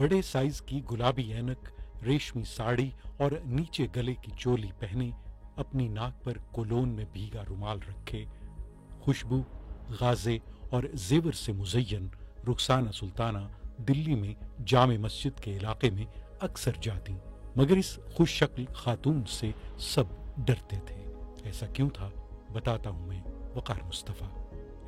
बड़े साइज की गुलाबी ऐनक, रेशमी साड़ी और नीचे गले की चोली पहने, अपनी नाक पर कोलोन में भीगा रुमाल रखे, खुशबू, गाजे और जेवर से मुज़य्यन रुखसाना सुल्ताना दिल्ली में जामे मस्जिद के इलाके में अक्सर जाती। मगर इस खुश शक्ल खातून से सब डरते थे। ऐसा क्यों था, बताता हूं मैं, वकार मुस्तफ़ा।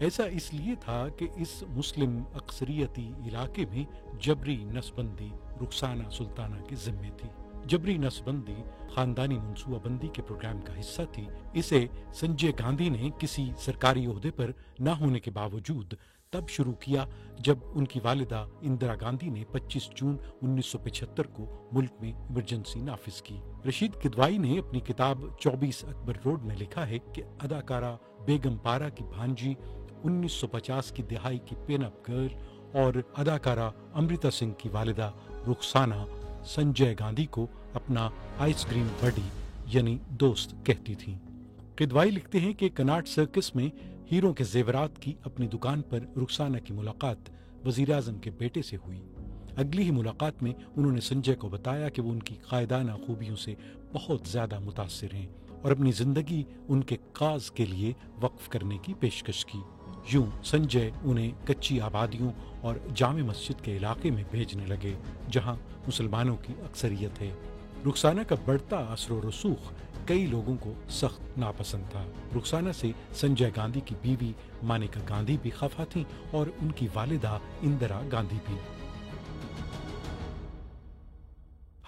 ऐसा इसलिए था कि इस मुस्लिम अक्सरियती इलाके में जबरी नसबंदी रुखसाना सुल्ताना के जिम्मे थी। जबरी नसबंदी खानदानी मनसूबाबंदी के प्रोग्राम का हिस्सा थी। इसे संजय गांधी ने किसी सरकारी ओहदे पर न होने के बावजूद तब शुरू किया जब उनकी वालिदा इंदिरा गांधी ने 25 जून 1975 को मुल्क में इमरजेंसी नाफिज की। रशीद किदवाई ने अपनी किताब 24 अकबर रोड में लिखा है कि अदाकारा बेगम पारा की भांजी, 1950 की दिहाई की पिन अप गर्ल और अदाकारा अमृता सिंह की वालिदा रुखसाना संजय गांधी को अपना आइसक्रीम बडी यानी दोस्त कहती थीं। किदवाई लिखते हैं कि कनाट सर्कस में हीरों के जेवरात की अपनी दुकान पर रुखसाना की मुलाकात वजीर आजम के बेटे से हुई। अगली ही मुलाकात में उन्होंने संजय को बताया कि वो उनकी कायदाना खूबियों से बहुत ज्यादा मुतासिर हैं और अपनी जिंदगी उनके काज के लिए वक्फ करने की पेशकश की। यूं संजय उन्हें कच्ची आबादियों और जामे मस्जिद के इलाके में भेजने लगे जहां मुसलमानों की अक्सरियत है। रुखसाना का बढ़ता असर रसूख कई लोगों को सख्त नापसंद था। रुखसाना से संजय गांधी की बीवी मानिका गांधी भी खफा थीं और उनकी वालिदा इंदिरा गांधी भी।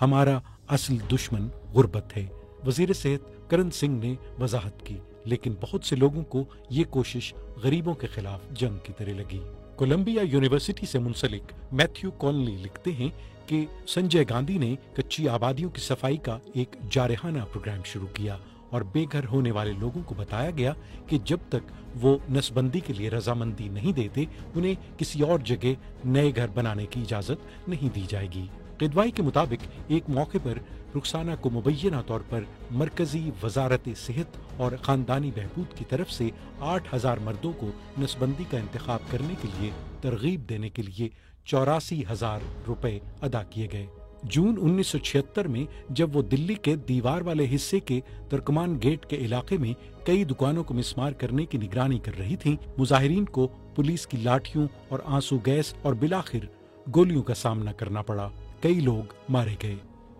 हमारा असल दुश्मन गुर्बत है, वजीर सेहत करण सिंह ने वजाहत की, लेकिन बहुत से लोगों को ये कोशिश गरीबों के खिलाफ जंग की तरह लगी। कोलंबिया यूनिवर्सिटी से मुंसलिक मैथ्यू कॉलनी लिखते हैं कि संजय गांधी ने कच्ची आबादियों की सफाई का एक जारहाना प्रोग्राम शुरू किया और बेघर होने वाले लोगों को बताया गया कि जब तक वो नसबंदी के लिए रजामंदी नहीं देते उन्हें किसी और जगह नए घर बनाने की इजाजत नहीं दी जाएगी। किदवाई के मुताबिक एक मौके पर रुखसाना को मुबैना तौर पर मरकजी वजारत सेहत और खानदानी बहबूद की तरफ से 8,000 मर्दों को नसबंदी का इंतखाब करने के लिए तरगीब देने के लिए 84,000 रुपए अदा किए गए। जून 1976 में जब वो दिल्ली के दीवार वाले हिस्से के तुर्कमान गेट के इलाके में कई दुकानों को मिसमार करने की निगरानी कर रही थीं, मुजाहिरीन को पुलिस की लाठियों और आंसू गैस और बिलाखिर गोलियों का सामना करना पड़ा। कई लोग मारे गए।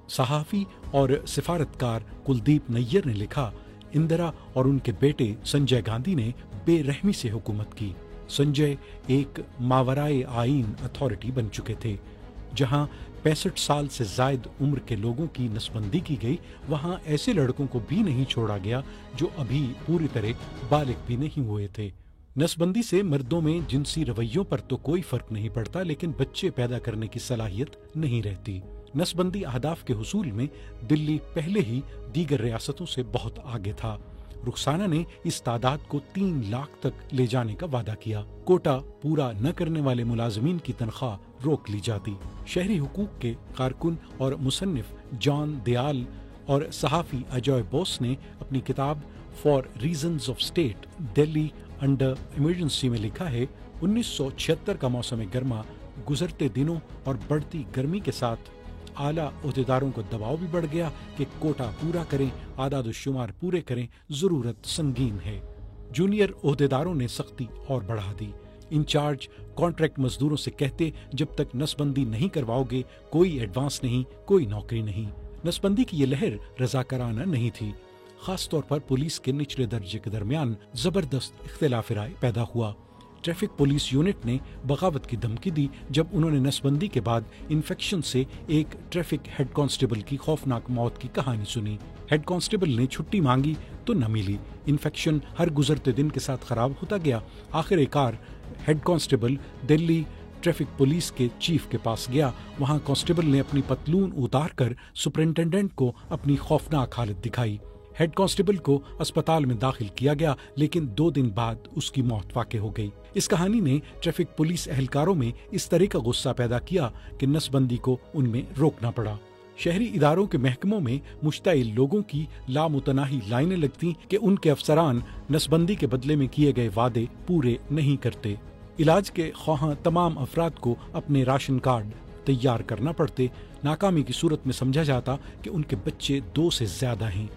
सहाफी और सिफारतकार कुलदीप नैयर ने लिखा, इंदिरा और उनके बेटे संजय गांधी ने बेरहमी से हुकूमत की। संजय एक मावराए आईन अथॉरिटी बन चुके थे। जहां 65 साल से जायद उम्र के लोगों की नसबंदी की गई, वहां ऐसे लड़कों को भी नहीं छोड़ा गया जो अभी पूरी तरह बालिग भी नहीं हुए थे। नसबंदी से मर्दों में जिनसी रवैयों पर तो कोई फर्क नहीं पड़ता, लेकिन बच्चे पैदा करने की सलाहियत नहीं रहती। नसबंदी अहदाफ के हुसूल में दिल्ली पहले ही दीगर रियासतों से बहुत आगे था। रुखसाना ने इस तादाद को 3 लाख तक ले जाने का वादा किया। कोटा पूरा न करने वाले मुलाजमीन की तनख्वाह रोक ली जाती। शहरी हुकूक के कारकुन और मुसन्निफ जॉन दयाल और सहाफी अजय बोस ने अपनी किताब for reasons of state Delhi under emergency में लिखा है, 1976 का मौसम गर्मा गुजरते दिनों और बढ़ती गर्मी के साथ आला ओहदेदारों को दबाव भी बढ़ गया कि कोटा पूरा करें, आदाद-ओ-शुमार पूरे करें, जरूरत संगीन है। जूनियर ओहदेदारों ने सख्ती और बढ़ा दी। इंचार्ज कॉन्ट्रैक्ट मजदूरों से कहते, जब तक नसबंदी नहीं करवाओगे कोई एडवांस नहीं, कोई नौकरी नहीं। नसबंदी की ये लहर रजाकाराना नहीं थी। खास तौर पर पुलिस के निचले दर्जे के दरमियान जबरदस्त इख्तिलाफ राय पैदा हुआ। ट्रैफिक पुलिस यूनिट ने बगावत की धमकी दी जब उन्होंने नसबंदी के बाद इन्फेक्शन से एक ट्रैफिक हेड कांस्टेबल की खौफनाक मौत की कहानी सुनी। हेड कांस्टेबल ने छुट्टी मांगी तो न मिली। इन्फेक्शन हर गुजरते दिन के साथ खराब होता गया। आखिरकार head constable Delhi traffic police के चीफ के पास गया। वहां कांस्टेबल ने अपनी पतलून उतार कर सुपरिंटेंडेंट को अपनी खौफनाक हालत दिखाई। हेड कांस्टेबल को अस्पताल में दाखिल किया गया, लेकिन 2 दिन बाद उसकी मौत वाक़ई हो गई। इस कहानी ने ट्रैफिक पुलिस एहलकारों में इस तरह का गुस्सा पैदा किया कि नसबंदी को उनमें रोकना पड़ा। शहरी इदारों के महकमों में मुश्ताइल लोगों की लामुतनाही लाइनें लगती कि उनके अफसरान नसबंदी के बदले में किए गए वादे पूरे नहीं करते। इलाज के ख्वाहां तमाम अफराद को अपने राशन कार्ड तैयार करना पड़ते। नाकामी की सूरत में समझा जाता कि उनके बच्चे 2 से ज्यादा हैं।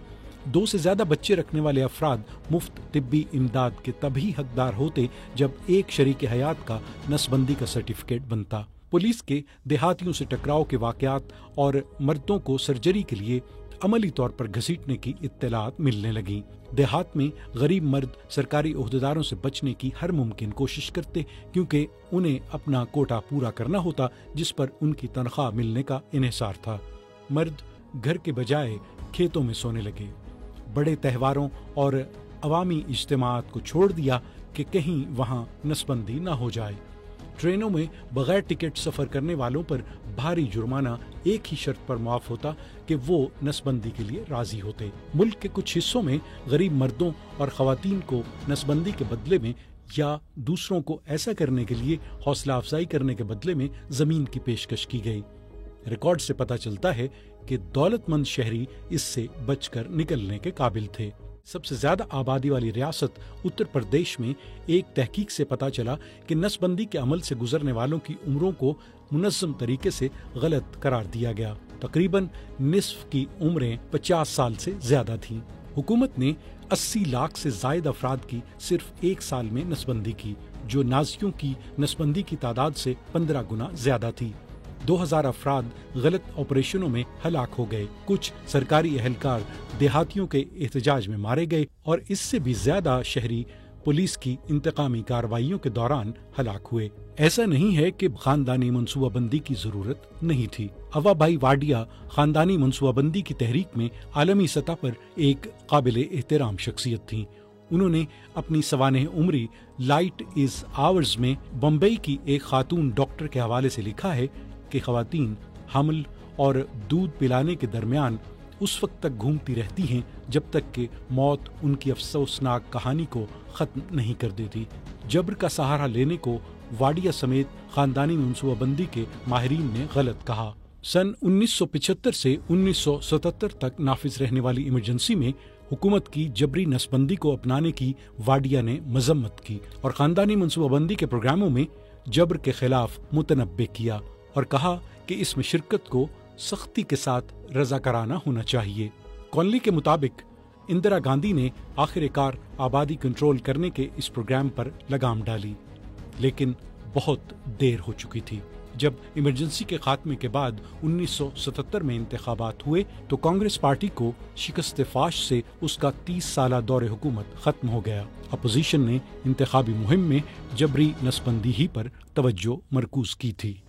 2 से ज्यादा बच्चे रखने वाले अफराद मुफ्त तिब्बी इमदाद के तभी हकदार होते जब एक शरीक हयात का नसबंदी का सर्टिफिकेट बनता। पुलिस के देहातियों से टकराव के वाकयात और मर्दों को सर्जरी के लिए अमली तौर पर घसीटने की इत्तलात मिलने लगी। देहात में गरीब मर्द सरकारी ओहदेदारों से बचने की हर मुमकिन कोशिश करते, क्योंकि उन्हें अपना कोटा पूरा करना होता जिस पर उनकी तनख्वाह मिलने का इन्हिसार था। मर्द घर के बजाय खेतों में सोने लगे। बड़े त्योहारों और अवामी इज्तिमात को छोड़ दिया कि कहीं वहां नसबंदी न हो जाए। ट्रेनों में बगैर टिकट सफर करने वालों पर भारी जुर्माना एक ही शर्त पर माफ होता कि वो नसबंदी के लिए राजी होते। मुल्क के कुछ हिस्सों में गरीब मर्दों और खवातीन को नसबंदी के बदले में या दूसरों को ऐसा करने के लिए हौसला अफजाई करने के बदले में जमीन की पेशकश की गई। रिकॉर्ड से पता चलता है कि दौलतमंद शहरी इससे बचकर निकलने के काबिल थे। सबसे ज्यादा आबादी वाली रियासत उत्तर प्रदेश में एक तहकीक से पता चला कि नसबंदी के अमल से गुजरने वालों की उम्रों को मुनज़्ज़म तरीके से गलत करार दिया गया। तकरीबन निस्फ की उम्रें 50 साल से ज्यादा थीं। हुकूमत ने 80 लाख से जायद अफराद की सिर्फ एक साल में नसबंदी की, जो नाजियों की नसबंदी की तादाद से 15 गुना ज्यादा थी। 2000 अफराद गलत ऑपरेशनों में हलाक हो गए। कुछ सरकारी एहलकार देहातियों के एहतजाज में मारे गए और इससे भी ज्यादा शहरी पुलिस की इंतकामी कार्रवाइयों के दौरान हलाक हुए। ऐसा नहीं है कि खानदानी मनसूबाबंदी की जरूरत नहीं थी। अवा भाई वाडिया खानदानी मनसूबाबंदी की तहरीक में आलमी सतह पर एक काबिल एहतराम शख्सियत थी। उन्होंने अपनी सवानह उम्री लाइट इज आवर्स में बम्बई की एक खातून डॉक्टर के हवाले से लिखा है कि खवातीन हमल और दूध पिलाने के दरमियान उस वक्त तक घूमती रहती हैं जब तक कि मौत उनकी अफसोसनाक कहानी को खत्म नहीं कर देती। जबर का सहारा लेने को वाडिया समेत खानदानी मनसूबाबंदी के माहिरीन ने गलत कहा। सन 1975 से 1977 तक नाफिज रहने वाली इमरजेंसी में हुकूमत की जबरी नसबंदी को अपनाने की वाडिया ने मजम्मत की और खानदानी मनसूबाबंदी के प्रोग्रामों में जबर के खिलाफ मुतनब्बे किया और कहा कि इसमें शिरकत को सख्ती के साथ रजाकाराना होना चाहिए। कॉनली के मुताबिक इंदिरा गांधी ने आखिरकार आबादी कंट्रोल करने के इस प्रोग्राम पर लगाम डाली, लेकिन बहुत देर हो चुकी थी। जब इमरजेंसी के खात्मे के बाद 1977 में इंतखाबात हुए तो कांग्रेस पार्टी को शिकस्त फाश से उसका 30 साला दौरे हुकूमत खत्म हो गया। अपोजिशन ने इंतखाबी मुहिम में जबरी नसबंदी ही पर तवज्जो मरकूज की थी।